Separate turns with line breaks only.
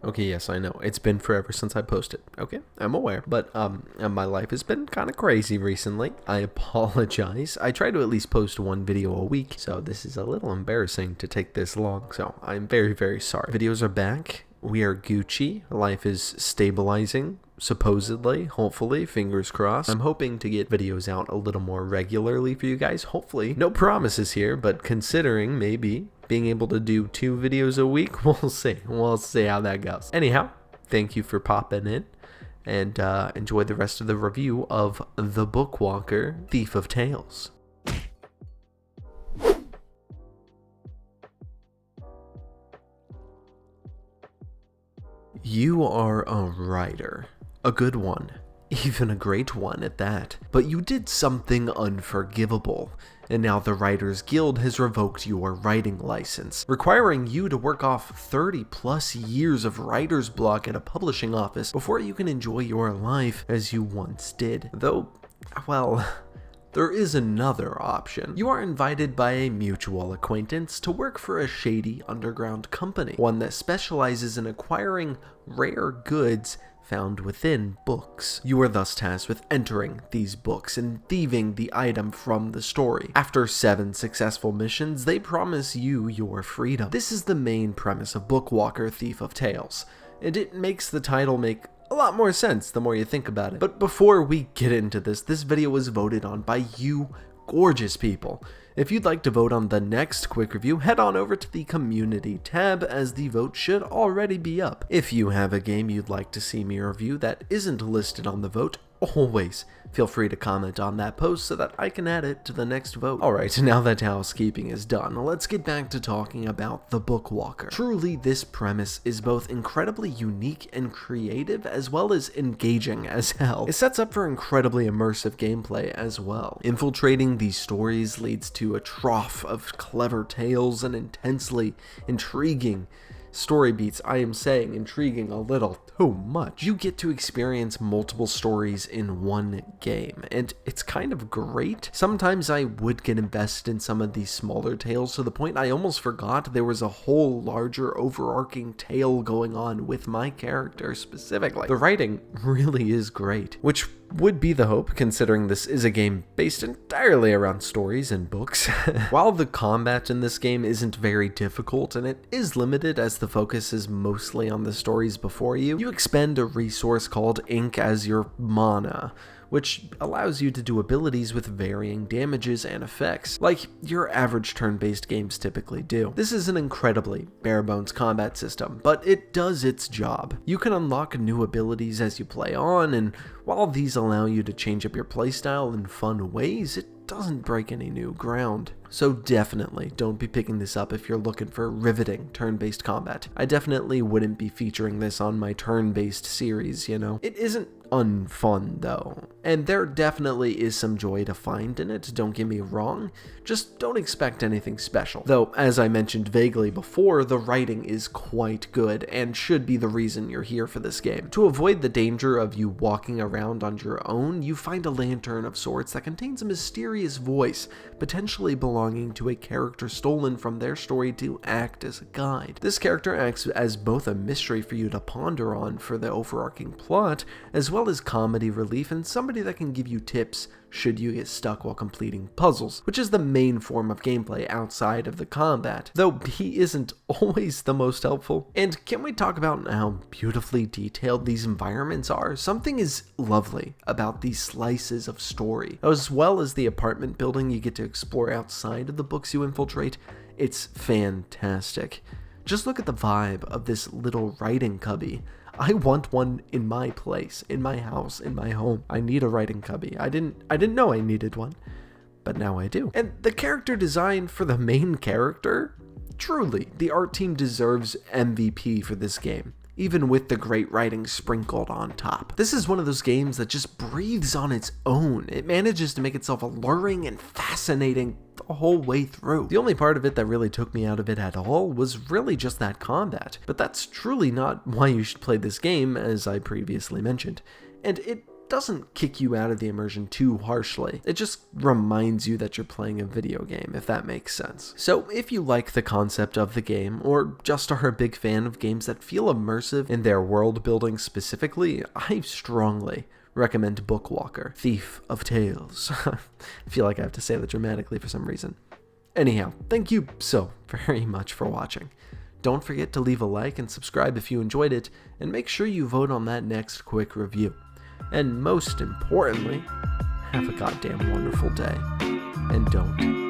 Okay, yes, I know. It's been forever since I posted. Okay, I'm aware. But my life has been kind of crazy recently. I apologize. I try to at least post one video a week, so this is a little embarrassing to take this long. So I'm very, very sorry. Videos are back. We are Gucci. Life is stabilizing. Supposedly, hopefully, fingers crossed. I'm hoping to get videos out a little more regularly for you guys, hopefully. No promises here, but considering maybe being able to do 2 videos a week, we'll see. We'll see how that goes. Anyhow, thank you for popping in, and enjoy the rest of the review of The Bookwalker, Thief of Tales. You are a writer. A good one. Even a great one at that. But you did something unforgivable, and now the Writers Guild has revoked your writing license, requiring you to work off 30 plus years of writer's block at a publishing office before you can enjoy your life as you once did. Though, well, there is another option. You are invited by a mutual acquaintance to work for a shady underground company, one that specializes in acquiring rare goods found within books. You are thus tasked with entering these books and thieving the item from the story. After 7 successful missions, they promise you your freedom. This is the main premise of Bookwalker, Thief of Tales, and it makes the title make a lot more sense the more you think about it. But before we get into this video was voted on by you gorgeous people. If you'd like to vote on the next quick review, head on over to the community tab, as the vote should already be up. If you have a game you'd like to see me review that isn't listed on the vote, always feel free to comment on that post so that I can add it to the next vote. Alright, now that housekeeping is done, let's get back to talking about The Bookwalker. Truly, this premise is both incredibly unique and creative, as well as engaging as hell. It sets up for incredibly immersive gameplay as well. Infiltrating these stories leads to a trough of clever tales and intensely intriguing story beats. I am saying intriguing a little too much. You get to experience multiple stories in one game, and it's kind of great. Sometimes I would get invested in some of these smaller tales to the point I almost forgot there was a whole larger overarching tale going on with my character specifically. The writing really is great, which would be the hope considering this is a game based entirely around stories and books. While the combat in this game isn't very difficult and it is limited as the focus is mostly on the stories before you, you expend a resource called ink as your mana, which allows you to do abilities with varying damages and effects, like your average turn-based games typically do. This is an incredibly bare-bones combat system, but it does its job. You can unlock new abilities as you play on, and while these allow you to change up your playstyle in fun ways, it doesn't break any new ground. So definitely don't be picking this up if you're looking for riveting turn-based combat. I definitely wouldn't be featuring this on my turn-based series, you know. It isn't unfun though, and there definitely is some joy to find in it, don't get me wrong, just don't expect anything special. Though, as I mentioned vaguely before, the writing is quite good and should be the reason you're here for this game. To avoid the danger of you walking around on your own, you find a lantern of sorts that contains a mysterious voice, potentially belonging to a character stolen from their story to act as a guide. This character acts as both a mystery for you to ponder on for the overarching plot, as well as comedy relief and somebody that can give you tips should you get stuck while completing puzzles, which is the main form of gameplay outside of the combat, though he isn't always the most helpful. And can we talk about how beautifully detailed these environments are? Something is lovely about these slices of story, as well as the apartment building you get to explore outside of the books you infiltrate. It's fantastic. Just look at the vibe of this little writing cubby. I want one in my place, in my house, in my home. I need a writing cubby. I didn't know I needed one, but now I do. And the character design for the main character, truly, the art team deserves MVP for this game, even with the great writing sprinkled on top. This is one of those games that just breathes on its own. It manages to make itself alluring and fascinating the whole way through. The only part of it that really took me out of it at all was really just that combat, but that's truly not why you should play this game, as I previously mentioned. And it doesn't kick you out of the immersion too harshly. It just reminds you that you're playing a video game, if that makes sense. So if you like the concept of the game, or just are a big fan of games that feel immersive in their world building specifically, I strongly recommend Bookwalker, Thief of Tales. I feel like I have to say that dramatically for some reason. Anyhow, thank you so very much for watching. Don't forget to leave a like and subscribe if you enjoyed it, and make sure you vote on that next quick review. And most importantly, have a goddamn wonderful day, and don't